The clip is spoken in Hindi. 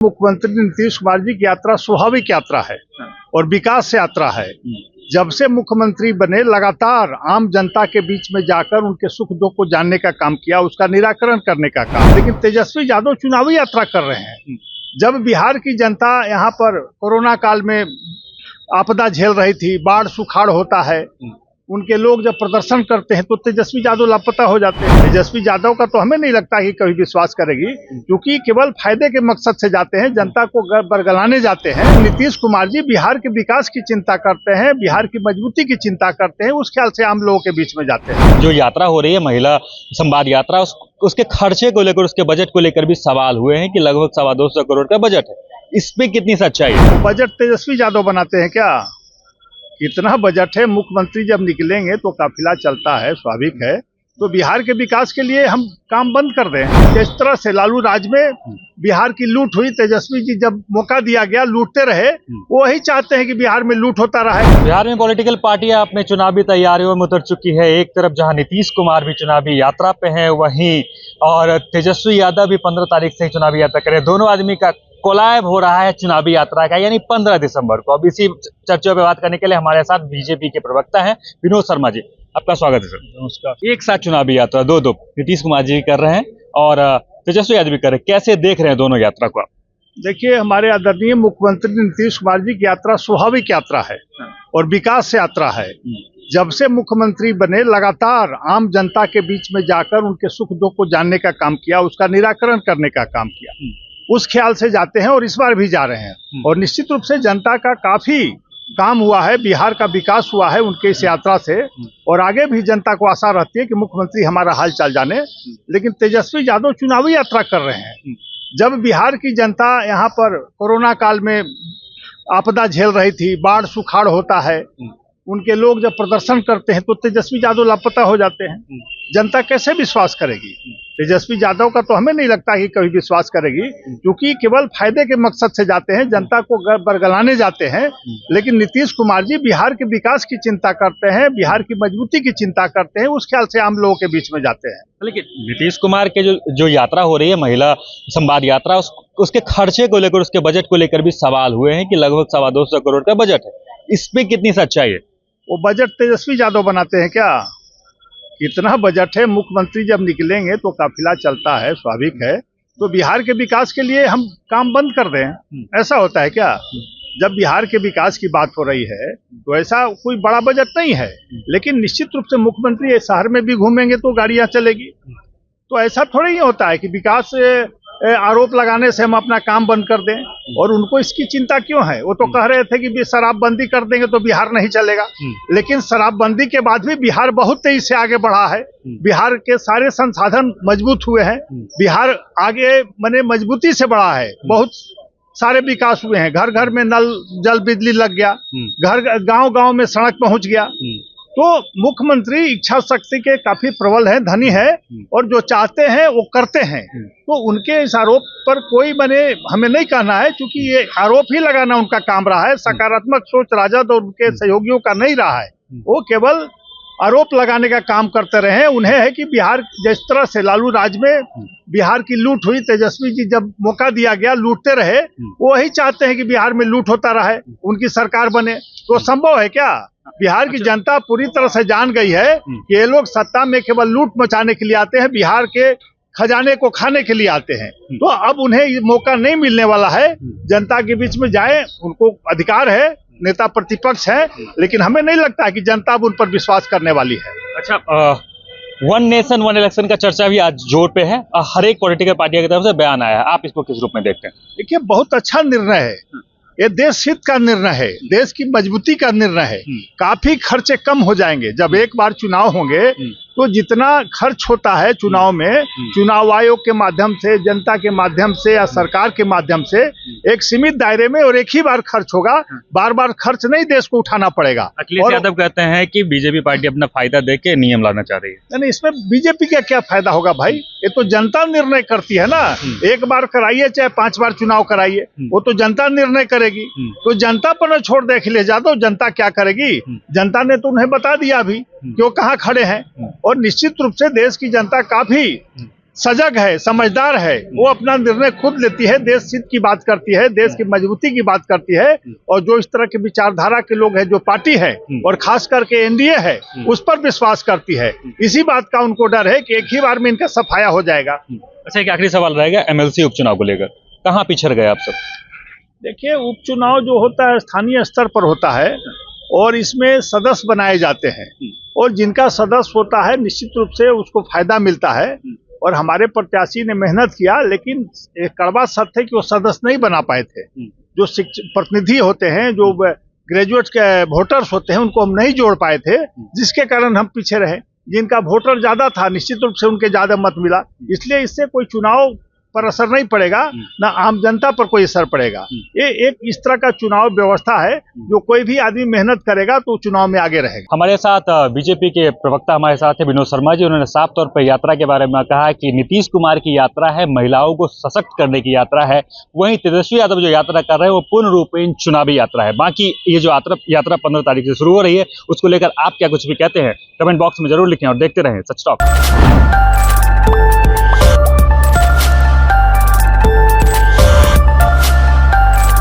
मुख्यमंत्री नीतीश कुमार जी की यात्रा स्वाभाविक यात्रा है और विकास यात्रा है। जब से मुख्यमंत्री बने लगातार आम जनता के बीच में जाकर उनके सुख दुख को जानने का काम किया, उसका निराकरण करने का काम। लेकिन तेजस्वी यादव चुनावी यात्रा कर रहे हैं। जब बिहार की जनता यहाँ पर कोरोना काल में आपदा झेल रही थी, बाढ़ सुखाड़ होता है, उनके लोग जब प्रदर्शन करते हैं तो तेजस्वी यादव लापता हो जाते हैं। तेजस्वी यादव का तो हमें नहीं लगता कि कभी विश्वास करेगी, क्योंकि केवल फायदे के मकसद से जाते हैं, जनता को बरगलाने जाते हैं। नीतीश कुमार जी बिहार के विकास की चिंता करते हैं, बिहार की मजबूती की चिंता करते हैं, उस ख्याल से आम लोगों के बीच में जाते हैं। जो यात्रा हो रही है महिला संवाद यात्रा, उसके खर्चे को लेकर, उसके बजट को लेकर भी सवाल हुए हैं कि लगभग 225 करोड़ का बजट है। इसमें कितनी सच्चाई है? बजट तेजस्वी यादव बनाते हैं क्या? इतना बजट है। मुख्यमंत्री जब निकलेंगे तो काफिला चलता है, स्वाभाविक है। तो बिहार के विकास के लिए हम काम बंद कर दें। जिस तरह से लालू राज में बिहार की लूट हुई, तेजस्वी जी जब मौका दिया गया लूटते रहे, वो वही चाहते हैं कि बिहार में लूट होता रहे। बिहार में पॉलिटिकल पार्टियां अपने चुनावी तैयारियों में उतर चुकी है। एक तरफ जहां नीतीश कुमार भी चुनावी यात्रा पे हैं, वहीं और तेजस्वी यादव भी 15 तारीख से चुनावी यात्रा करें। दोनों आदमी का कोलैब हो रहा है चुनावी यात्रा का, यानी 15 दिसंबर को। अब इसी चर्चा पे बात करने के लिए हमारे साथ बीजेपी के प्रवक्ता हैं विनोद शर्मा जी। आपका स्वागत है सर। नमस्कार। एक साथ चुनावी यात्रा दो नीतीश कुमार जी कर रहे हैं और तेजस्वी यादव भी कर रहे हैं, कैसे देख रहे हैं दोनों यात्रा को आप? देखिए, हमारे आदरणीय मुख्यमंत्री नीतीश कुमार जी की यात्रा स्वाभाविक यात्रा है और विकास यात्रा है। जब से मुख्यमंत्री बने लगातार आम जनता के बीच में जाकर उनके सुख दुख को जानने का काम किया, उसका निराकरण करने का काम किया, उस ख्याल से जाते हैं और इस बार भी जा रहे हैं। और निश्चित रूप से जनता का काफी काम हुआ है, बिहार का विकास हुआ है उनके इस यात्रा से, और आगे भी जनता को आशा रहती है कि मुख्यमंत्री हमारा हाल चाल जाने। लेकिन तेजस्वी यादव चुनावी यात्रा कर रहे हैं। जब बिहार की जनता यहाँ पर कोरोना काल में आपदा झेल रही थी, बाढ़ सुखाड़ होता है, उनके लोग जब प्रदर्शन करते हैं तो तेजस्वी यादव लापता हो जाते हैं। जनता कैसे विश्वास करेगी? तेजस्वी यादव का तो हमें नहीं लगता कि कभी विश्वास करेगी, क्योंकि केवल फायदे के मकसद से जाते हैं, जनता को बरगलाने जाते हैं। लेकिन नीतीश कुमार जी बिहार के विकास की चिंता करते हैं, बिहार की मजबूती की चिंता करते हैं, उस ख्याल से आम लोगों के बीच में जाते हैं। लेकिन नीतीश कुमार के जो यात्रा हो रही है महिला संवाद यात्रा, उसके खर्चे को लेकर, उसके बजट को लेकर भी सवाल हुए हैं कि लगभग 225 करोड़ का बजट है। इसमें कितनी सच्चाई है? वो बजट तेजस्वी यादव बनाते हैं क्या? इतना बजट है। मुख्यमंत्री जब निकलेंगे तो काफिला चलता है, स्वाभाविक है। तो बिहार के विकास के लिए हम काम बंद कर दें, ऐसा होता है क्या? जब बिहार के विकास की बात हो रही है तो ऐसा कोई बड़ा बजट नहीं है। लेकिन निश्चित रूप से मुख्यमंत्री शहर में भी घूमेंगे तो गाड़ियां चलेगी। तो ऐसा थोड़ा ही होता है कि विकास आरोप लगाने से हम अपना काम बंद कर दें। और उनको इसकी चिंता क्यों है? वो तो कह रहे थे कि शराबबंदी कर देंगे तो बिहार नहीं चलेगा। लेकिन शराबबंदी के बाद भी बिहार बहुत तेजी से आगे बढ़ा है। बिहार के सारे संसाधन मजबूत हुए हैं। बिहार आगे माने मजबूती से बढ़ा है। बहुत सारे विकास हुए हैं। घर घर में नल जल बिजली लग गया, घर गांव गांव में सड़क पहुंच गया। तो मुख्यमंत्री इच्छा शक्ति के काफी प्रबल है, धनी है, और जो चाहते हैं वो करते हैं। तो उनके इस आरोप पर कोई हमें नहीं कहना है, क्योंकि ये आरोप ही लगाना उनका काम रहा है। सकारात्मक सोच राजद और उनके सहयोगियों का नहीं रहा है। वो केवल आरोप लगाने का काम करते रहे हैं। उन्हें है कि बिहार जिस तरह से लालू राज में बिहार की लूट हुई, तेजस्वी जी जब मौका दिया गया लूटते रहे, वो वही चाहते हैं कि बिहार में लूट होता रहे, उनकी सरकार बने। तो संभव है क्या? बिहार की जनता पूरी तरह से जान गई है कि ये लोग सत्ता में केवल लूट मचाने के लिए आते हैं, बिहार के खजाने को खाने के लिए आते हैं। तो अब उन्हें ये मौका नहीं मिलने वाला है। जनता के बीच में जाए, उनको अधिकार है, नेता प्रतिपक्ष है, लेकिन हमें नहीं लगता है कि जनता अब उन पर विश्वास करने वाली है। अच्छा, वन नेशन वन इलेक्शन का चर्चा भी आज जोर पे है। हर एक पॉलिटिकल पार्टी की तरफ से बयान आया है, आप इसको किस रूप में देखते हैं? देखिए, बहुत अच्छा निर्णय है ये। देश हित का निर्णय है, देश की मजबूती का निर्णय है। काफी खर्चे कम हो जाएंगे। जब एक बार चुनाव होंगे तो जितना खर्च होता है चुनाव में, चुनाव आयोग के माध्यम से, जनता के माध्यम से या सरकार के माध्यम से, एक सीमित दायरे में और एक ही बार खर्च होगा। बार बार खर्च नहीं देश को उठाना पड़ेगा। अखिलेश यादव कहते हैं कि बीजेपी पार्टी अपना फायदा देके नियम लाना चाह रही है। नहीं, इसमें बीजेपी का क्या फायदा होगा भाई? ये तो जनता निर्णय करती है ना। एक बार कराइए चाहे 5 बार चुनाव कराइए, वो तो जनता निर्णय करेगी। तो जनता पर न छोड़ दे अखिलेश यादव, जनता क्या करेगी? जनता ने तो उन्हें बता दिया अभी कि वो कहाँ खड़े हैं। और निश्चित रूप से देश की जनता काफी सजग है, समझदार है, वो अपना निर्णय खुद लेती है, देश हित की बात करती है, देश की मजबूती की बात करती है। और जो इस तरह के विचारधारा के लोग हैं, जो पार्टी है और खास करके एनडीए है, उस पर विश्वास करती है। इसी बात का उनको डर है कि एक ही बार में इनका सफाया हो जाएगा। अच्छा, एक आखिरी सवाल रहेगा एमएलसी उपचुनाव को लेकर, कहाँ पिछड़ गए आप सब? देखिए, उपचुनाव जो होता है स्थानीय स्तर पर होता है और इसमें सदस्य बनाए जाते हैं और जिनका सदस्य होता है निश्चित रूप से उसको फायदा मिलता है। और हमारे प्रत्याशी ने मेहनत किया, लेकिन एक कड़वा सत्य है कि वो सदस्य नहीं बना पाए थे। जो प्रतिनिधि होते हैं, जो ग्रेजुएट के वोटर्स होते हैं, उनको हम नहीं जोड़ पाए थे, जिसके कारण हम पीछे रहे। जिनका वोटर ज्यादा था, निश्चित रूप से उनके ज्यादा मत मिला, इसलिए इससे कोई चुनाव पर असर नहीं पड़ेगा, ना आम जनता पर कोई असर पड़ेगा। ये एक इस तरह का चुनाव व्यवस्था है, जो कोई भी आदमी मेहनत करेगा तो चुनाव में आगे रहेगा। हमारे साथ बीजेपी के प्रवक्ता हमारे साथ है विनोद शर्मा जी। उन्होंने साफ तौर पर यात्रा के बारे में कहा कि नीतीश कुमार की यात्रा है, महिलाओं को सशक्त करने की यात्रा है। वहीं तेजस्वी यादव जो यात्रा कर रहे हैं वो पूर्ण रूपेण चुनावी यात्रा है। बाकी ये जो यात्रा 15 तारीख से शुरू हो रही है, उसको लेकर आप क्या कुछ भी कहते हैं कमेंट बॉक्स में जरूर लिखें और देखते रहें सच टॉक।